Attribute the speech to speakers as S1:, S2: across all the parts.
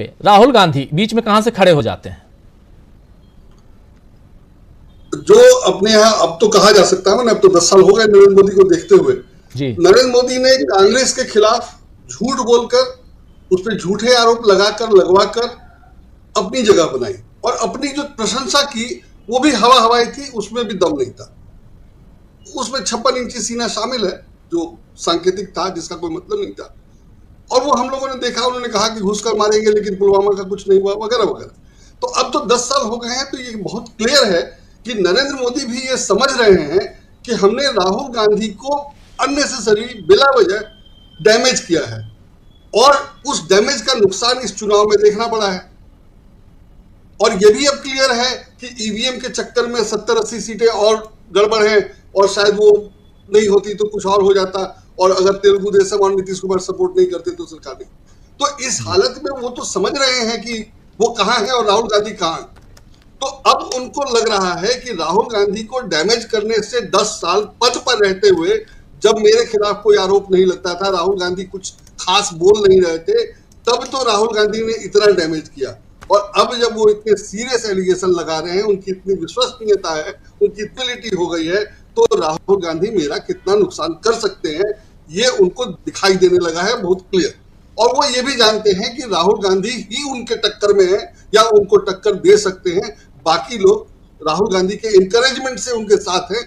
S1: पे राहुल गांधी बीच में कहां से खड़े हो जाते हैं?
S2: जो अपने यहाँ अब तो कहा जा सकता है ना, अब तो 10 साल हो गए नरेंद्र मोदी को देखते हुए, नरेंद्र मोदी ने कांग्रेस के खिलाफ झूठ बोलकर, उस पर झूठे आरोप लगवाकर अपनी जगह बनाई और अपनी जो प्रशंसा की वो भी हवाई थी, उसमें भी दम नहीं था। उसमें 56 इंची सीना शामिल है जो सांकेतिक था, जिसका कोई मतलब नहीं था। और वो हम लोगों ने देखा, उन्होंने कहा कि घुस कर मारेंगे लेकिन पुलवामा का कुछ नहीं हुआ वगैरह वगैरह। तो अब तो 10 साल हो गए हैं, तो ये बहुत क्लियर है कि नरेंद्र मोदी भी ये समझ रहे हैं कि हमने राहुल गांधी को अननेसेसरी, बिला वजह डैमेज किया है और उस डैमेज का नुकसान इस चुनाव में देखना पड़ा है। और ये भी अब क्लियर है कि ईवीएम के चक्कर में 70-80 सीटें और गड़बड़ हैं और शायद वो नहीं होती तो कुछ और हो जाता, और अगर तेलुगु देशम और नीतीश कुमार सपोर्ट नहीं करते तो सरकार नहीं। तो इस हालत में वो तो समझ रहे हैं कि वो कहां है और राहुल गांधी कहां है। तो अब उनको लग रहा है कि राहुल गांधी को डैमेज करने से 10 साल पद पर रहते हुए, जब मेरे खिलाफ कोई आरोप नहीं लगता था, राहुल गांधी कुछ खास बोल नहीं रहे थे, तब तो राहुल गांधी ने इतना डैमेज किया। और अब जब वो इतने सीरियस एलिगेशन लगा रहे हैं, उनकी इतनी विश्वसनीयता है, उनकी इक्विलिटी हो गई है, तो राहुल गांधी मेरा कितना नुकसान कर सकते हैं ये उनको दिखाई देने लगा है बहुत क्लियर। और वो ये भी जानते हैं कि राहुल गांधी ही उनके टक्कर में है या उनको टक्कर दे सकते हैं। बाकी लोग राहुल गांधी के इंकरेजमेंट से उनके साथ हैं,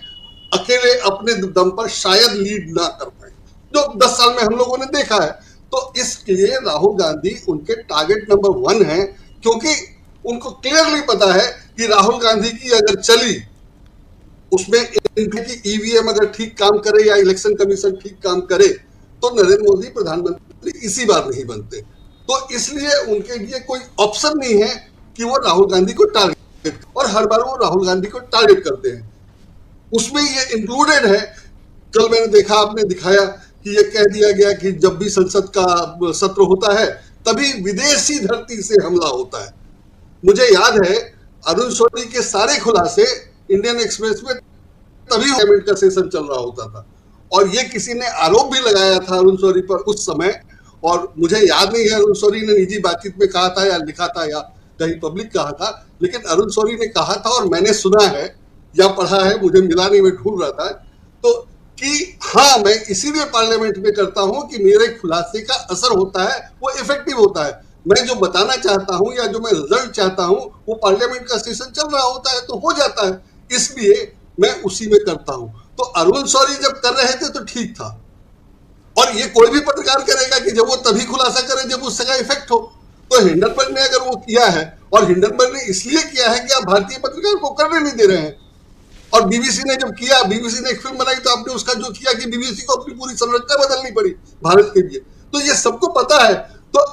S2: अकेले अपने दम पर शायद लीड ना कर पाए, जो 10 साल में हम लोगों ने देखा है। तो इसलिए राहुल गांधी उनके टारगेट नंबर 1 है, क्योंकि उनको क्लियरली पता है कि राहुल गांधी की अगर चली, उसमें ईवीएम अगर ठीक काम करे या इलेक्शन कमीशन ठीक काम करे, तो नरेंद्र मोदी प्रधानमंत्री इसी बार नहीं बनते। तो इसलिए उनके लिए कोई ऑप्शन नहीं है कि वो राहुल गांधी को टारगेट, और हर बार वो राहुल गांधी को टारगेट करते हैं। उसमें ये इंक्लूडेड है, कल मैंने देखा, आपने दिखाया कि ये कह दिया गया कि जब भी संसद का सत्र होता है तभी विदेशी धरती से हमला होता है। मुझे याद है अरुण शौरी के सारे खुलासे इंडियन एक्सप्रेस में तभी पार्लियामेंट का सेशन चल रहा होता था, और ये किसी ने आरोप भी लगाया था अरुण शौरी पर उस समय, और मुझे याद नहीं है अरुण शौरी ने निजी बातचीत में कहा था या लिखा था या कहीं पब्लिक कहा था, लेकिन अरुण शौरी ने कहा था और मैंने सुना है या पढ़ा है, मुझे मिला नहीं, मैं ढूंढ रहा था, तो कि हाँ, मैं इसीलिए पार्लियामेंट में करता हूं कि मेरे खुलासे का असर होता है, वो इफेक्टिव होता है। मैं जो बताना चाहता हूं या जो मैं रिजल्ट चाहता हूं वो पार्लियामेंट का सेशन चल रहा होता है तो हो जाता है, इसलिए मैं उसी में करता हूं। तो अरुण शौरी जब कर रहे थे तो ठीक था, और ये कोई भी पत्रकार करेगा कि जब वो तभी खुलासा करे जब उसका इफेक्ट हो। तो हिंडनबर्ग ने अगर वो किया है, और हिंडनबर्ग ने इसलिए किया है कि आप भारतीय पत्रकार को करने नहीं दे रहे हैं, और बीबीसी ने जब किया, बीबीसी ने एक फिल्म बनाई तो आपने उसका जो किया कि बीबीसी को अपनी पूरी संरचना बदलनी पड़ी भारत के लिए, तो ये सबको पता है। तो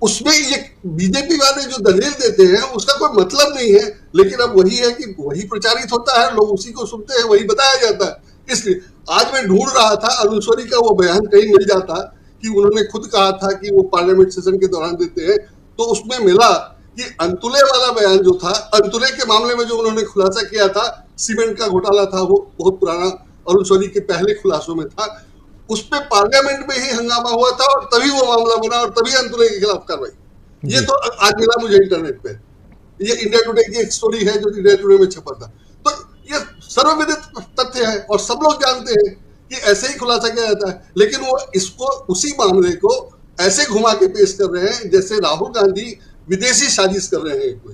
S2: उसमें ये बीजेपी वाले जो दलील देते हैं उसका कोई मतलब नहीं है, लेकिन अब वही है कि वही प्रचारित होता है, लोग उसी को सुनते हैं, वही बताया जाता है। इसलिए आज मैं ढूंढ रहा था अरुण शौरी का वो बयान कहीं मिल जाता कि उन्होंने खुद कहा था कि वो पार्लियामेंट सेशन के दौरान देते हैं, तो उसमें मिला कि अंतुले वाला बयान जो था, अंतुले के मामले में जो उन्होंने खुलासा किया था, सीमेंट का घोटाला था, वो बहुत पुराना अरुण शौरी के पहले खुलासों में था, उस पे पार्लियामेंट में ही हंगामा हुआ था और तभी वो मामला बना और तभी अंतुले के खिलाफ कार्रवाई। ये तो आज मिला मुझे इंटरनेट पे, ये इंडिया टुडे की एक स्टोरी है जो इंडिया टुडे में छपा था। तो ये सर्वविदित तथ्य है और सब लोग जानते हैं कि ऐसे ही खुलासा किया जाता है, लेकिन वो इसको, उसी मामले को ऐसे घुमा के पेश कर रहे हैं जैसे राहुल गांधी विदेशी साजिश कर रहे हैं कोई।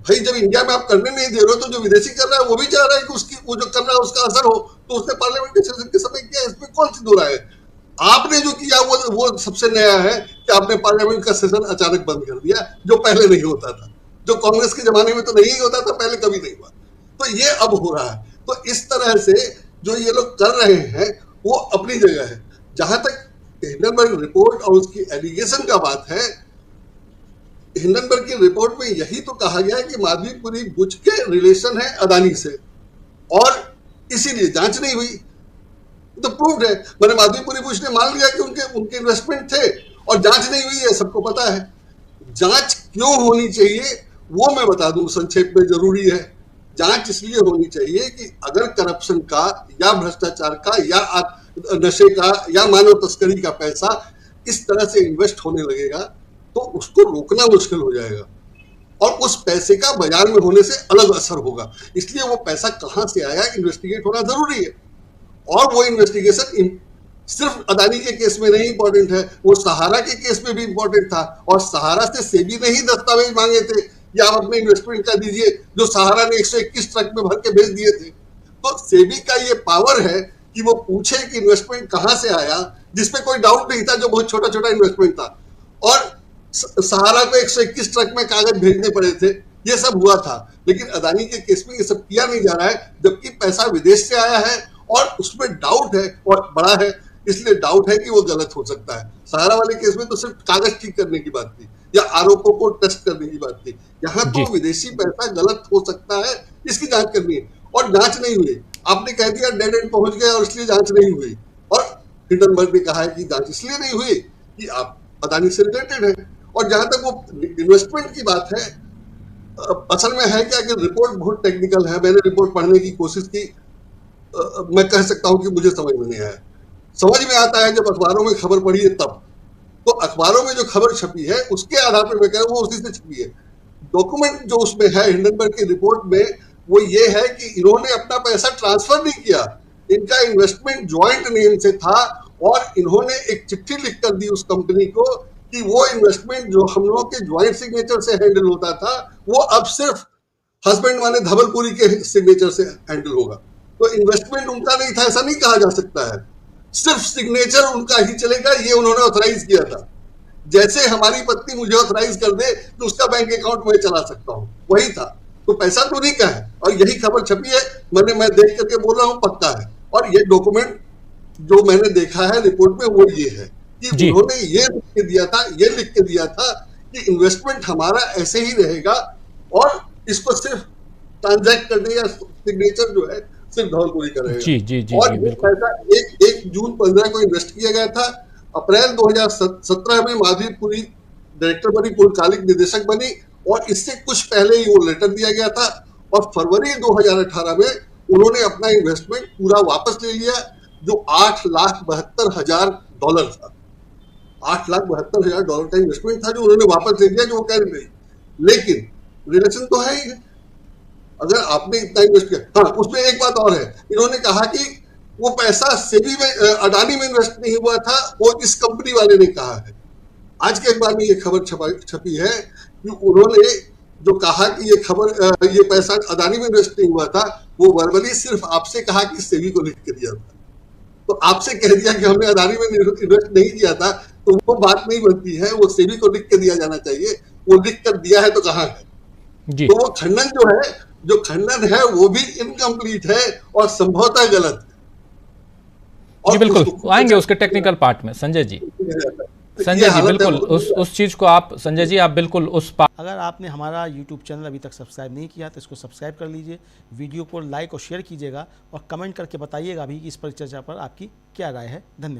S2: भाई जब इंडिया में आप करने नहीं दे रहे हो तो जो विदेशी कर रहा है वो भी चाह रहा है कि उसकी, वो जो कर रहा है उसका असर हो, तो उसने पार्लियामेंट के सेशन के समय किया, इसमें कौन सी दो राय है। आपने जो किया वो सबसे नया है कि आपने पार्लियामेंट का सेशन अचानक बंद कर दिया, जो पहले नहीं होता था, जो कांग्रेस के जमाने में तो नहीं होता था, पहले कभी नहीं हुआ, तो ये अब हो रहा है। तो इस तरह से जो ये लोग कर रहे हैं वो अपनी जगह है। जहां तक हिंडनबर्ग रिपोर्ट और उसकी एलिगेशन का बात है, हिंडनबर्ग की रिपोर्ट में यही तो कहा गया है कि माधवीपुरी बुच के रिलेशन है अदानी से, और इसीलिए जांच नहीं हुई, तो प्रूव्ड है। मैंने माधवीपुरी बुच ने मान लिया कि उनके इन्वेस्टमेंट थे और जांच नहीं हुई है, सबको पता है। जांच क्यों होनी चाहिए वो मैं बता दूं संक्षेप में, जरूरी है। जांच इसलिए होनी चाहिए कि अगर करप्शन का या भ्रष्टाचार का या नशे का या मानव तस्करी का पैसा इस तरह से इन्वेस्ट होने लगेगा तो उसको रोकना मुश्किल हो जाएगा और उस पैसे का बाजार में होने से अलग असर होगा। इसलिए वो पैसा कहां से आया इन्वेस्टिगेट होना जरूरी है। और वो इन्वेस्टिगेशन सिर्फ अदानी के केस में नहीं इंपॉर्टेंट है, वो सहारा के केस में भी इंपॉर्टेंट था। और सहारा से सेबी ने ही दस्तावेज मांगे थे कि आप अपने इन्वेस्टमेंट का दीजिए, जो सहारा ने 121 ट्रक में भर के भेज दिए थे। तो सेबी का ये पावर है कि वो पूछे कि इन्वेस्टमेंट कहां से आया, जिसपे कोई डाउट नहीं था, जो बहुत छोटा छोटा इन्वेस्टमेंट था। और सहारा को 121 ट्रक में कागज भेजने पड़े थे, ये सब हुआ था। लेकिन अदानी के केस में ये सब किया नहीं जा रहा है, जबकि पैसा विदेश से आया है और उसमें डाउट है और बड़ा है, इसलिए डाउट है कि वो गलत हो सकता है। सहारा वाले केस में तो सिर्फ कागज ठीक करने की बात थी या आरोपों को टेस्ट करने की बात थी। यहाँ तो विदेशी पैसा गलत हो सकता है, इसकी जांच करनी है और जांच नहीं हुई। आपने कह दिया डेड एंड पहुंच गया और इसलिए जांच नहीं हुई। और हिंडनबर्ग ने कहा है कि जांच इसलिए नहीं हुई कि आप अदानी से रिलेटेड है। और जहां तक वो इन्वेस्टमेंट की बात है, असल में है क्या कि रिपोर्ट बहुत टेक्निकल है। मैंने रिपोर्ट पढ़ने की कोशिश की, मैं कह सकता हूं कि मुझे समझ में नहीं आया। समझ में आता है जब अखबारों में खबर पढ़ी है तब। तो अखबारों में जो खबर छपी है उसके आधार पर मैं कह रहा हूं वो उसी से छपी है। डॉक्यूमेंट जो उसमें है हिंडनबर्ग की रिपोर्ट में, वो ये है कि इन्होंने अपना पैसा ट्रांसफर नहीं किया, इनका इन्वेस्टमेंट ज्वाइंट नेम से था और इन्होंने एक चिट्ठी लिख कर दी उस कंपनी को कि वो इन्वेस्टमेंट जो हम लोगों के ज्वाइंट सिग्नेचर से हैंडल होता था, वो अब सिर्फ हस्बैंड माने धवलपुरी के सिग्नेचर से हैंडल होगा। तो इन्वेस्टमेंट उनका नहीं था ऐसा नहीं कहा जा सकता है, सिर्फ सिग्नेचर उनका ही चलेगा, ये उन्होंने ऑथराइज किया था। जैसे हमारी पत्नी मुझे ऑथराइज कर दे कि उसका बैंक अकाउंट मैं चला सकता हूं, वही था। तो पैसा तो नहीं का है और यही खबर छपी है, मैं देख करके बोल रहा हूं, पक्का है। और ये डॉक्यूमेंट जो मैंने देखा है रिपोर्ट में वो ये है कि उन्होंने ये लिख के दिया था कि इन्वेस्टमेंट हमारा ऐसे ही रहेगा और इसको सिर्फ ट्रांजैक्ट करने या सिग्नेचर जो है सिर्फ धवलपुरी का रहेगा।
S1: जी,
S2: और ये पैसा 1 जून 15 को इन्वेस्ट किया गया था। अप्रैल 2017 में माधुरी पुरी डायरेक्टर बनी, पूर्णकालिक निदेशक बनी और इससे कुछ पहले ही वो लेटर दिया गया था। और फरवरी 2018 में उन्होंने अपना इन्वेस्टमेंट पूरा वापस ले लिया, जो $8,72,000 था। $8,72,000 का इन्वेस्टमेंट था जो उन्होंने वापस ले लिया, जो वो कह रही। लेकिन रिलेशन तो है ही, अगर आपने इतना इन्वेस्ट किया। हाँ, उसमें एक बात और है, इन्होंने कहा कि वो पैसा सेबी में, अडानी में इन्वेस्ट नहीं हुआ था, वो इस कंपनी वाले ने कहा है। आज के अखबार में ये खबर छपी है कि उन्होंने जो कहा कि ये पैसा अडानी में इन्वेस्ट नहीं हुआ था, वो वर्बली सिर्फ आपसे कहा कि सेबी को लिख के दिया था। तो आपसे कह दिया कि हमने अडानी में इन्वेस्ट नहीं किया था, तो वो बात नहीं बनती है, वो सेबी को लिख के दिया जाना चाहिए। वो लिख कर दिया है तो कहाँ है? तो वो खंडन जो खंडन है वो भी इनकम्प्लीट है और संभवतः गलत है।
S1: जी बिल्कुल, आएंगे उसके टेक्निकल पार्ट में। संजय जी बिल्कुल उस चीज को आप, संजय जी आप बिल्कुल उस
S3: अगर आपने हमारा YouTube चैनल अभी तक सब्सक्राइब नहीं किया तो इसको सब्सक्राइब कर लीजिए, वीडियो को लाइक और शेयर कीजिएगा और कमेंट करके बताइएगा भी कि इस परिचर्चा पर आपकी क्या राय है। धन्यवाद।